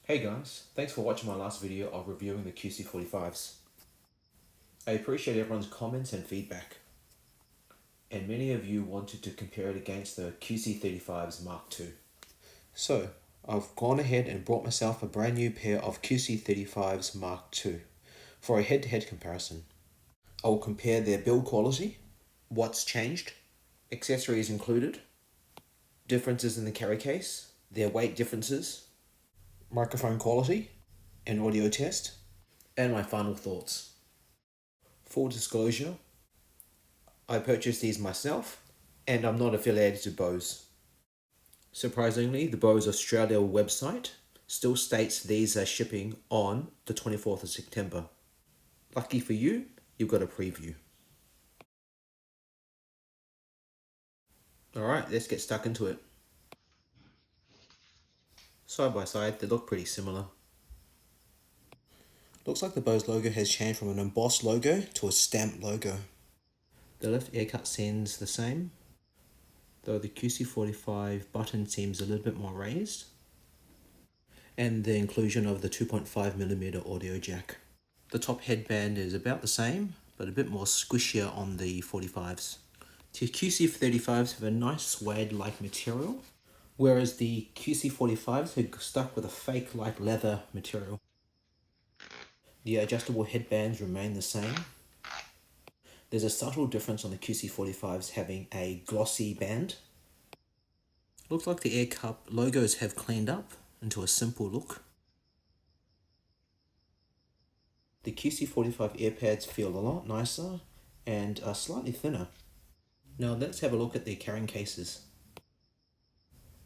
Hey guys, thanks for watching my last video of reviewing the QC45s. I appreciate everyone's comments and feedback, and many of you wanted to compare it against the QC35s Mark II. So, I've gone ahead and brought myself a brand new pair of QC35s Mark II for a head-to-head comparison. I will compare their build quality, what's changed, accessories included, differences in the carry case, their weight differences, microphone quality, an audio test, and my final thoughts. Full disclosure, I purchased these myself and I'm not affiliated to Bose. Surprisingly, the Bose Australia website still states these are shipping on the 24th of September. Lucky for you, you've got a preview. Alright, let's get stuck into it. Side by side, they look pretty similar. Looks like the Bose logo has changed from an embossed logo to a stamped logo. The left ear cut seems the same, though the QC45 button seems a little bit more raised, and the inclusion of the 2.5mm audio jack. The top headband is about the same, but a bit more squishier on the 45s. The QC35s have a nice suede-like material, whereas the QC45s are stuck with a fake-like leather material. The adjustable headbands remain the same. There's a subtle difference on the QC45s having a glossy band. Looks like the air cup logos have cleaned up into a simple look. The QC45 earpads feel a lot nicer and are slightly thinner. Now let's have a look at the carrying cases.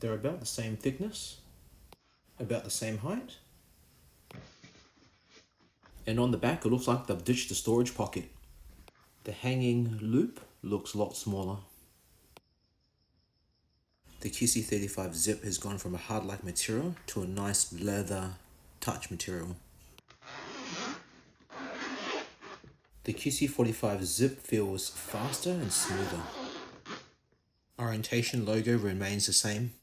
They're about the same thickness, about the same height, and on the back it looks like they've ditched the storage pocket. The hanging loop looks a lot smaller. The QC35 zip has gone from a hard-like material to a nice leather touch material. The QC45 zip feels faster and smoother. Orientation logo remains the same.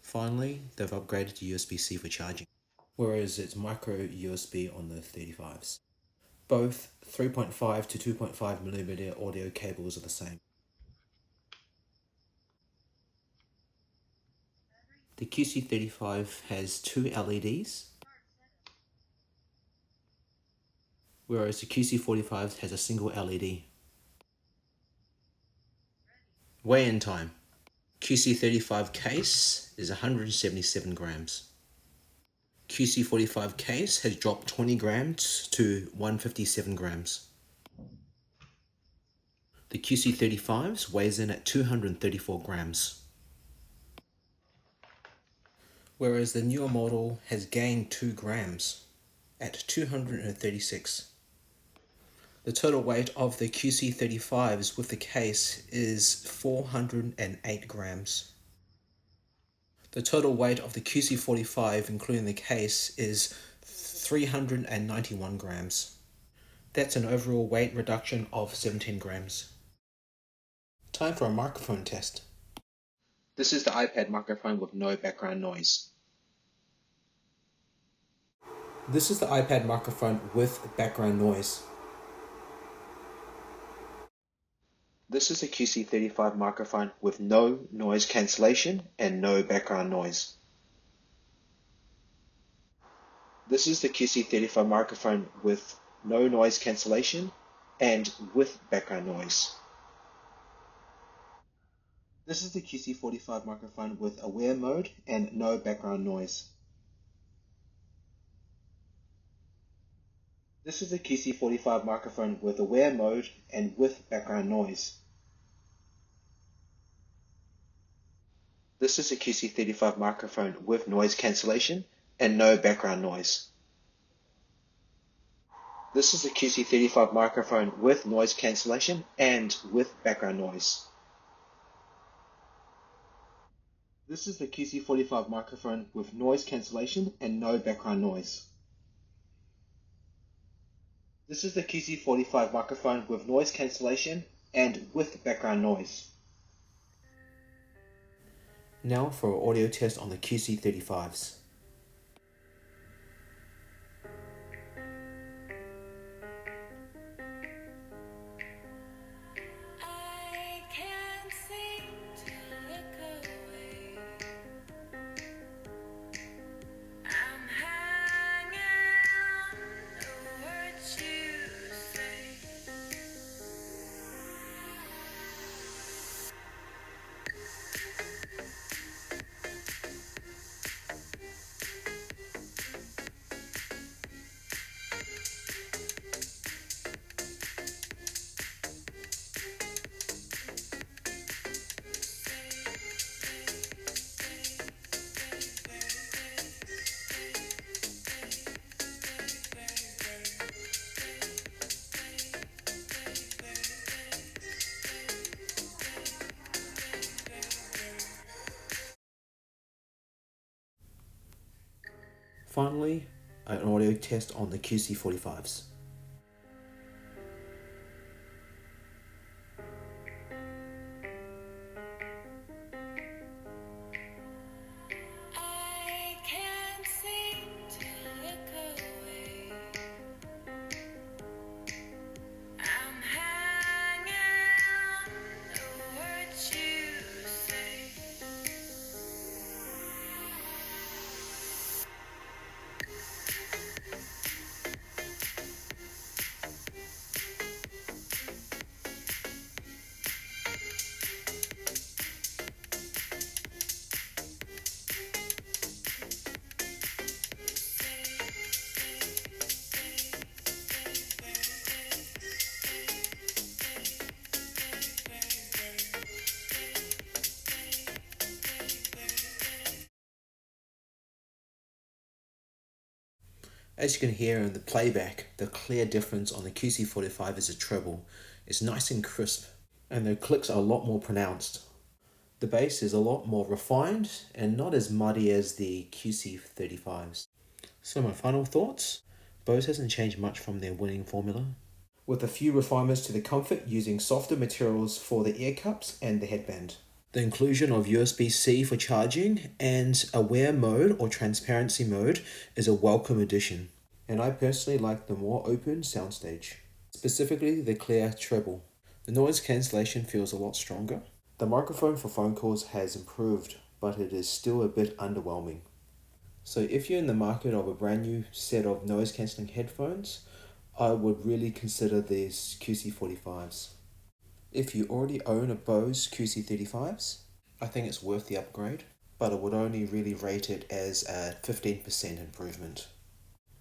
Finally, they've upgraded to USB-C for charging, whereas it's micro USB on the 35s. Both 3.5 to 2.5mm audio cables are the same. The QC35 has two LEDs, whereas the QC45 has a single LED. Weigh-in time. QC35 case is 177 grams. QC45 case has dropped 20 grams to 157 grams. The QC35s weighs in at 234 grams. Whereas the newer model has gained 2 grams at 236. The total weight of the QC35s with the case is 408 grams. The total weight of the QC45 including the case is 391 grams. That's an overall weight reduction of 17 grams. Time for a microphone test. This is the iPad microphone with no background noise. This is the iPad microphone with background noise. This is a QC35 microphone with no noise cancellation and no background noise. This is the QC35 microphone with no noise cancellation and with background noise. This is the QC45 microphone with aware mode and no background noise. This is the QC45 microphone with aware mode and with background noise. This is a QC35 microphone with noise cancellation and no background noise. This is a QC35 microphone with noise cancellation and with background noise. This is the QC45 microphone with noise cancellation and no background noise. This is the QC45 microphone with noise cancellation and with background noise. Now for an audio test on the QC35s. Finally, an audio test on the QC45s. As you can hear in the playback, the clear difference on the QC45 is a treble. It's nice and crisp, and the clicks are a lot more pronounced. The bass is a lot more refined and not as muddy as the QC35s. So my final thoughts, Bose hasn't changed much from their winning formula, with a few refinements to the comfort using softer materials for the ear cups and the headband. The inclusion of USB-C for charging and a wear mode or transparency mode is a welcome addition. And I personally like the more open soundstage, specifically the clear treble. The noise cancellation feels a lot stronger. The microphone for phone calls has improved, but it is still a bit underwhelming. So if you're in the market of a brand new set of noise cancelling headphones, I would really consider these QC45s. If you already own a Bose QC35s, I think it's worth the upgrade, but I would only really rate it as a 15% improvement.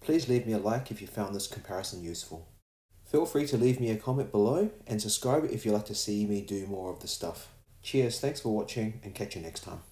Please leave me a like if you found this comparison useful. Feel free to leave me a comment below and subscribe if you'd like to see me do more of this stuff. Cheers, thanks for watching and catch you next time.